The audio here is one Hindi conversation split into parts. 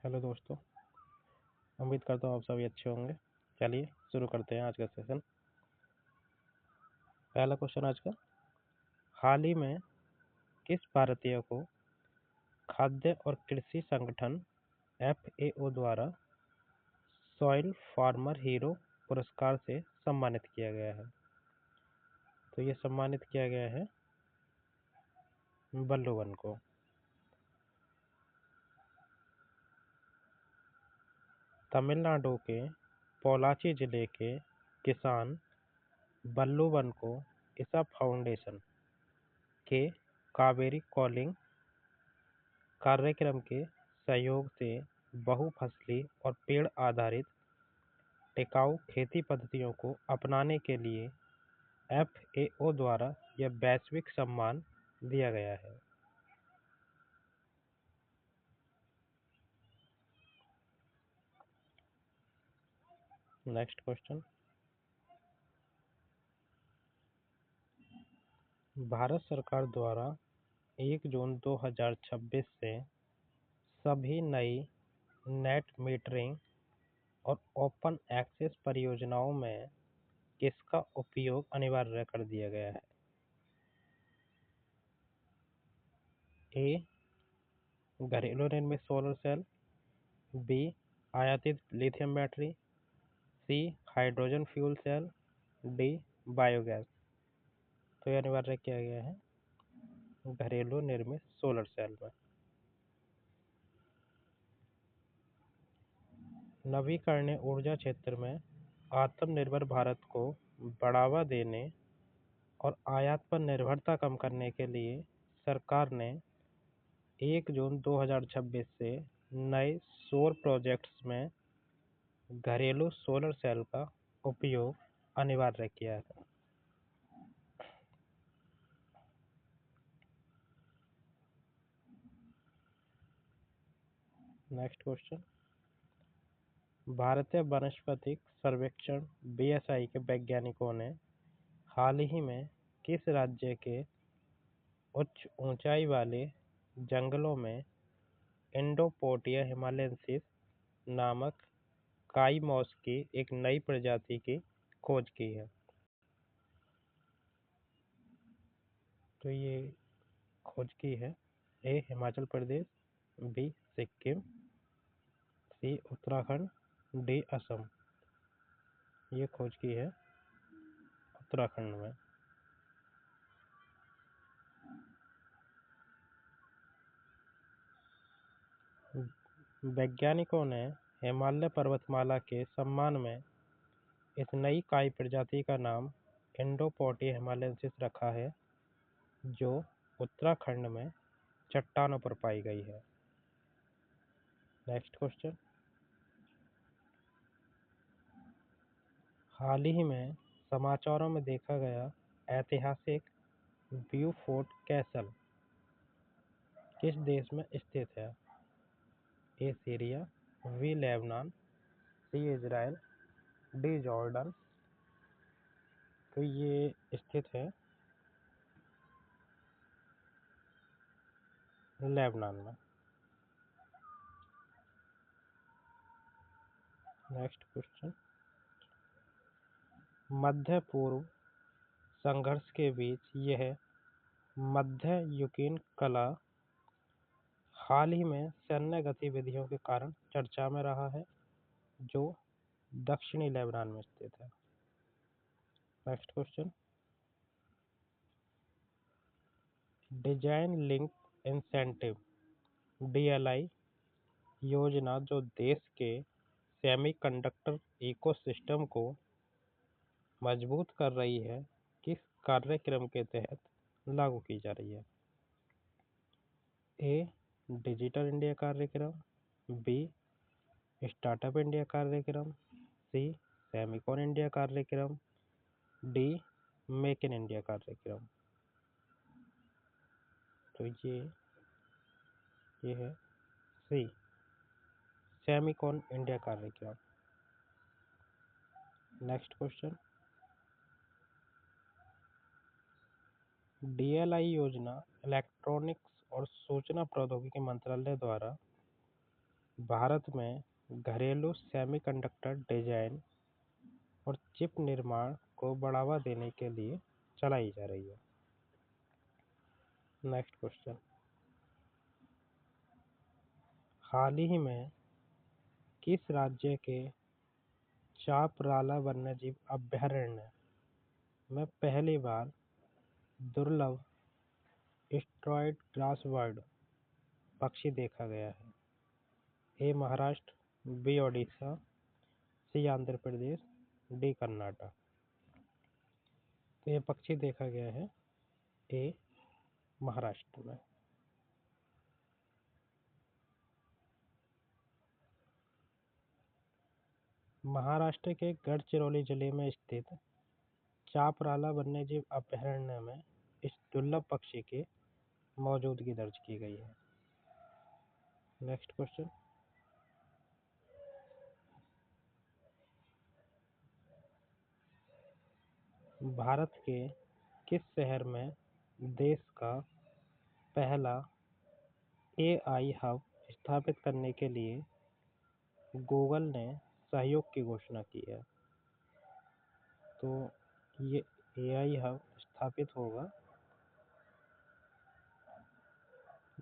हेलो दोस्तों। उम्मीद करता हूँ आप सभी अच्छे होंगे। चलिए शुरू करते हैं आज का सेशन। पहला क्वेश्चन आज का, हाल ही में किस भारतीय को खाद्य और कृषि संगठन FAO द्वारा सॉइल फार्मर हीरो पुरस्कार से सम्मानित किया गया है? तो ये सम्मानित किया गया है बल्लूवन को। तमिलनाडु के पोलाची जिले के किसान बल्लूवन को ईसा फाउंडेशन के कावेरी कॉलिंग कार्यक्रम के सहयोग से बहुफसली और पेड़ आधारित टिकाऊ खेती पद्धतियों को अपनाने के लिए FAO द्वारा यह वैश्विक सम्मान दिया गया है। नेक्स्ट क्वेश्चन, भारत सरकार द्वारा 1 जून 2026 से सभी नई नेट मीटरिंग और ओपन एक्सेस परियोजनाओं में किसका उपयोग अनिवार्य कर दिया गया है? ए, घरेलू निर्मित सोलर सेल, बी, आयातित lithium battery, C, hydrogen fuel cell, D, biogas. तो यह अनिवार्य किया गया है घरेलू निर्मित सोलर सेल में। नवीकरणीय ऊर्जा क्षेत्र में आत्मनिर्भर भारत को बढ़ावा देने और आयात पर निर्भरता कम करने के लिए सरकार ने 1 जून 2026 से नए सौर प्रोजेक्ट्स में घरेलू सोलर सेल का उपयोग अनिवार्य किया है। नेक्स्ट क्वेश्चन, भारतीय वनस्पतिक सर्वेक्षण BSI के वैज्ञानिकों ने हाल ही में किस राज्य के उच्च ऊंचाई वाले जंगलों में इंडोपोटिया हिमालयंसिस नामक काई मॉस की एक नई प्रजाति की खोज की है? तो ये खोज की है ए, हिमाचल प्रदेश, बी, सिक्किम, सी, उत्तराखंड, डी, असम। ये खोज की है उत्तराखंड में। वैज्ञानिकों ने हिमालय पर्वतमाला के सम्मान में इस नई काई प्रजाति का नाम इंडोपोटिया हिमालयंसिस रखा है, जो उत्तराखंड में चट्टानों पर पाई गई है। नेक्स्ट क्वेश्चन, हाल ही में समाचारों में देखा गया ऐतिहासिक ब्यूफोर्ट कैसल किस देश में स्थित है? ए, सीरिया, बी, लेबनान, सी, इजराइल, डी, जॉर्डन। तो ये स्थित है लेबनान में। नेक्स्ट क्वेश्चन, मध्य पूर्व संघर्ष के बीच यह मध्ययुगीन कला हाल ही में सैन्य गतिविधियों के कारण चर्चा में रहा है, जो दक्षिणी लेबनान में स्थित है। Next question, design link incentive DLI योजना जो देश के सेमीकंडक्टर इकोसिस्टम को मजबूत कर रही है, किस कार्यक्रम के तहत लागू की जा रही है? ए, डिजिटल इंडिया कार्यक्रम, बी, स्टार्टअप इंडिया कार्यक्रम, सी, सेमिकॉन इंडिया कार्यक्रम, डी, मेक इन इंडिया कार्यक्रम। तो ये है सी, सेमिकॉन इंडिया कार्यक्रम। नेक्स्ट क्वेश्चन, DLI योजना इलेक्ट्रॉनिक्स और सूचना प्रौद्योगिकी मंत्रालय द्वारा भारत में घरेलू सेमीकंडक्टर डिजाइन और चिप निर्माण को बढ़ावा देने के लिए चलाई जा रही है। नेक्स्ट क्वेश्चन, हाल ही में किस राज्य के चापराला वन्यजीव अभयारण्य में पहली बार दुर्लभ स्ट्राइड ग्रासबर्ड पक्षी देखा गया है? ए महाराष्ट्र, बी ओडिशा, सी आंध्र प्रदेश, डी कर्नाटक। तो ये पक्षी देखा गया है ए महाराष्ट्र में। महाराष्ट्र के गढ़चिरौली जिले में स्थित चापराला वन्यजीव अभयारण्य में इस दुर्लभ पक्षी की मौजूदगी दर्ज की गई है। नेक्स्ट क्वेश्चन, भारत के किस शहर में देश का पहला एआई हब स्थापित करने के लिए गूगल ने सहयोग की घोषणा की है? तो ये एआई हब स्थापित होगा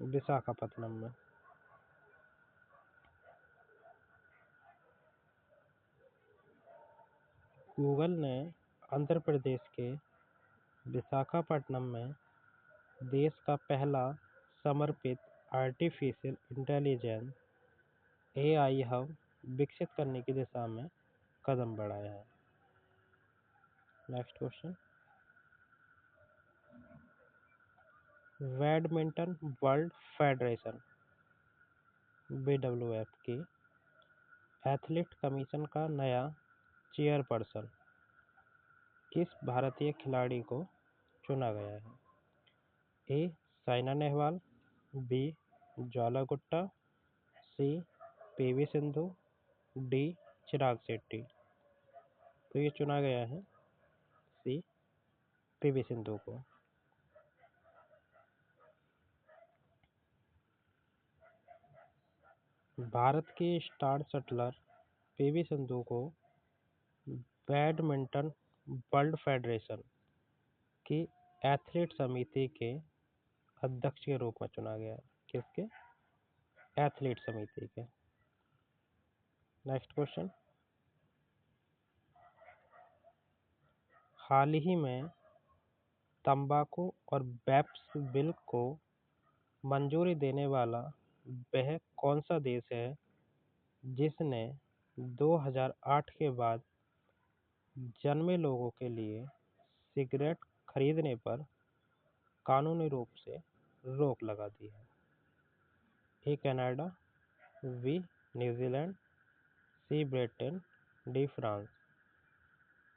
विशाखापत्तनम में। गूगल ने आंध्र प्रदेश के विशाखापट्टनम में देश का पहला समर्पित आर्टिफिशियल इंटेलिजेंस एआई हब विकसित करने की दिशा में कदम बढ़ाया है। Next question, badminton world federation BWF की एथलीट कमीशन का नया चेयरपर्सन किस भारतीय खिलाड़ी को चुना गया है? ए साइना नेहवाल, बी ज्वाला गुट्टा, सी पीवी सिंधु, डी चिराग शेट्टी। तो ये चुना गया है सी पीवी सिंधु को। भारत की स्टार शटलर पीवी सिंधु को बैडमिंटन वर्ल्ड फेडरेशन की एथलीट समिति के अध्यक्ष के रूप में चुना गया है। किसके? एथलीट समिति के। नेक्स्ट क्वेश्चन, हाल ही में तंबाकू और वेप्स बिल को मंजूरी देने वाला वह कौन सा देश है जिसने 2008 के बाद जन्मे लोगों के लिए सिगरेट खरीदने पर कानूनी रूप से रोक लगा दी है? A Canada, B New Zealand, C Britain, D France.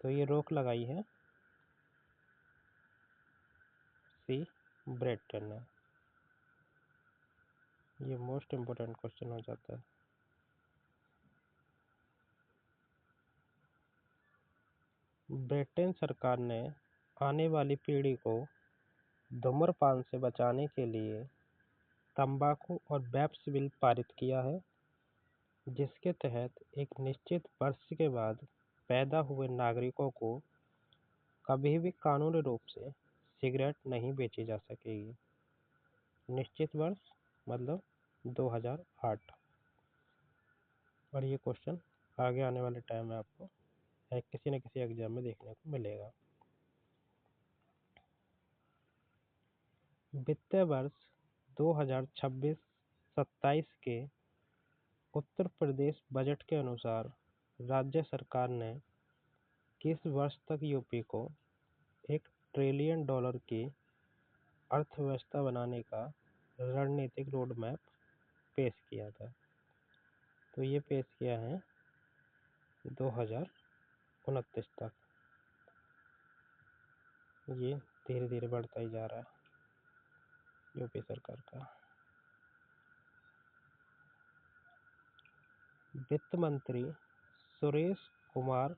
तो ये रोक लगाई है सी ब्रिटेन ने। ये मोस्ट इम्पोर्टेंट क्वेश्चन हो जाता है। ब्रिटेन सरकार ने आने वाली पीढ़ी को धूम्रपान से बचाने के लिए तंबाकू और वेप्स बिल पारित किया है, जिसके तहत एक निश्चित वर्ष के बाद पैदा हुए नागरिकों को कभी भी कानूनी रूप से सिगरेट नहीं बेची जा सकेगी। निश्चित वर्ष मतलब 2008। और ये क्वेश्चन आगे आने वाले टाइम में आपको किसी न किसी एग्जाम में देखने को मिलेगा। वित्तीय वर्ष 2026-27 के उत्तर प्रदेश बजट के अनुसार राज्य सरकार ने किस वर्ष तक यूपी को $1 ट्रिलियन की अर्थव्यवस्था बनाने का रणनीतिक रोड मैप पेश किया था? तो ये पेश किया है 2029 तक। ये धीरे धीरे बढ़ता ही जा रहा है यूपी सरकार का। वित्त मंत्री सुरेश कुमार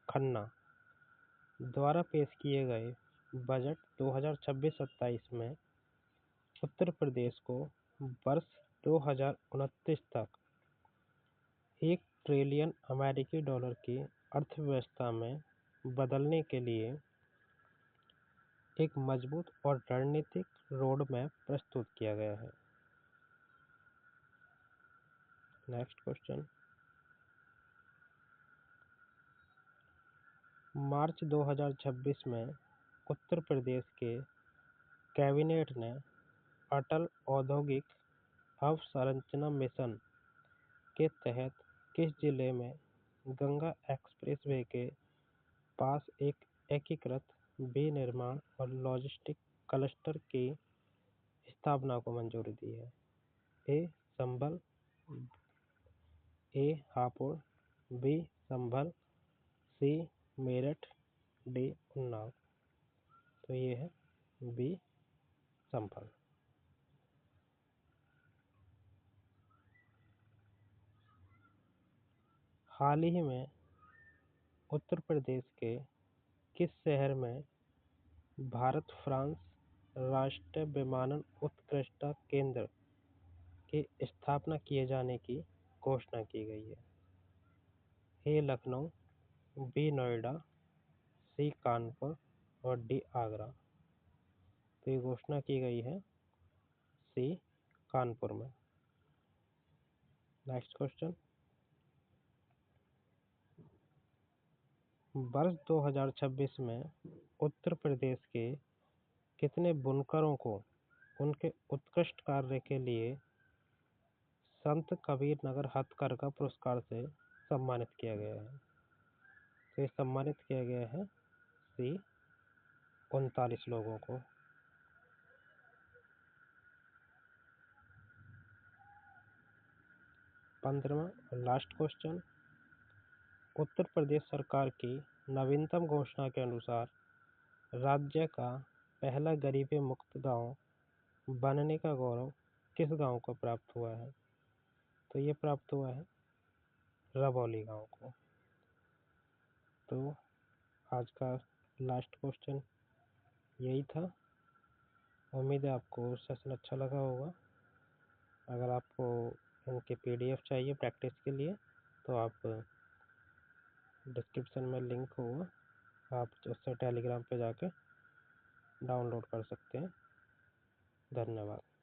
खन्ना द्वारा पेश किए गए बजट 2026-27 में उत्तर प्रदेश को वर्ष 2029 तक 1 ट्रिलियन अमेरिकी डॉलर की अर्थव्यवस्था में बदलने के लिए एक मजबूत और रणनीतिक रोडमैप प्रस्तुत किया गया है। Next question. मार्च 2026 में उत्तर प्रदेश के कैबिनेट ने अटल औद्योगिक अवसंरचना मिशन के तहत किस जिले में गंगा एक्सप्रेसवे के पास एक एकीकृत विनिर्माण और लॉजिस्टिक क्लस्टर की स्थापना को मंजूरी दी है? ए संभल, ए हापुड़, बी संभल, सी मेरठ, डी उन्नाव। तो ये है बी संभल। हाल ही में उत्तर प्रदेश के किस शहर में भारत फ्रांस राष्ट्रीय विमानन उत्कृष्टता केंद्र की स्थापना किए जाने की घोषणा की गई है? ए लखनऊ, बी नोएडा, सी कानपुर और डी आगरा। तो ये घोषणा की गई है सी कानपुर में। Next question. वर्ष 2026 में उत्तर प्रदेश के कितने बुनकरों को उनके उत्कृष्ट कार्य के लिए संत कबीर नगर हथकरघा पुरस्कार से सम्मानित किया गया है? तो ये सम्मानित किया गया है सी 39 लोगों को। 15वां और लास्ट क्वेश्चन। उत्तर प्रदेश सरकार की नवीनतम घोषणा के अनुसार राज्य का पहला गरीबी मुक्त गांव बनने का गौरव किस गांव को प्राप्त हुआ है? तो ये प्राप्त हुआ है रबौली गांव को। तो आज का लास्ट क्वेश्चन यही था। उम्मीद है आपको सेशन अच्छा लगा होगा। अगर आपको इनके PDF चाहिए प्रैक्टिस के लिए तो आप डिस्क्रिप्शन में लिंक होगा, आप उससे टेलीग्राम पे जाके डाउनलोड कर सकते हैं। धन्यवाद।